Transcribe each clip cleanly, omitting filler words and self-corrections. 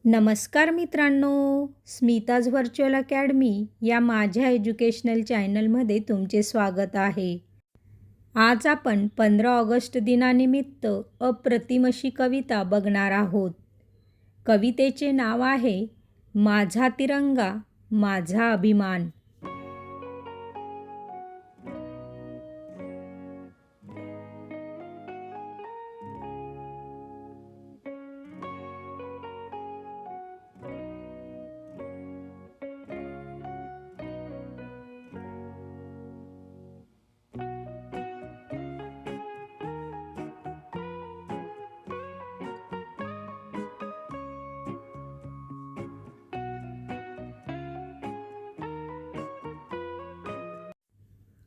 नमस्कार मित्रांनो, Smita's virtual academy या माझ्या एज्युकेशनल चॅनलमध्ये तुमचे स्वागत आहे. आज आपण 15 ऑगस्ट दिनानिमित्त अप्रतिम अशी कविता बघणार आहोत. कवितेचे नाव आहे माझा तिरंगा माझा अभिमान.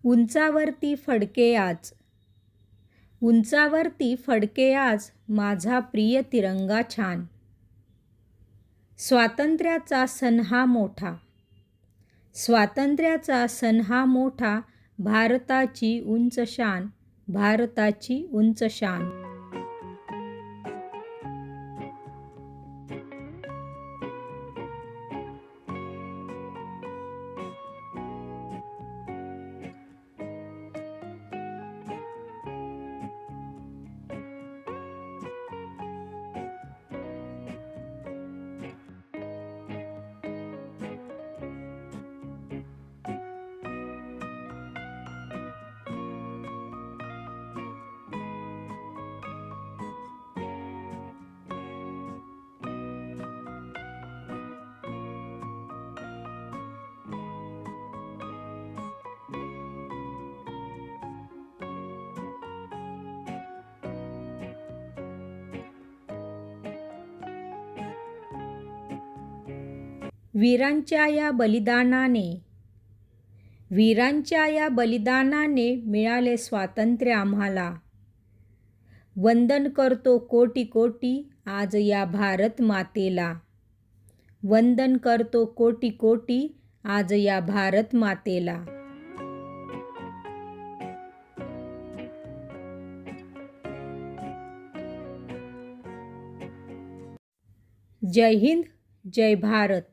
उंचावरती फडके आज, उंचावरती फडके आज माझा प्रिय तिरंगा छान. स्वातंत्र्याचा सण हा मोठा, स्वातंत्र्याचा सण हा मोठा, भारताची उंच शान, भारताची उंच शान. वीरांच्या या बलिदानाने, वीरांच्या या बलिदानाने मिळाले स्वातंत्र्य आम्हाला. वंदन करतो कोटी कोटी आज या भारत मातेला, वंदन करतो कोटी कोटी आज या भारत मातेला. जय हिंद, जय भारत.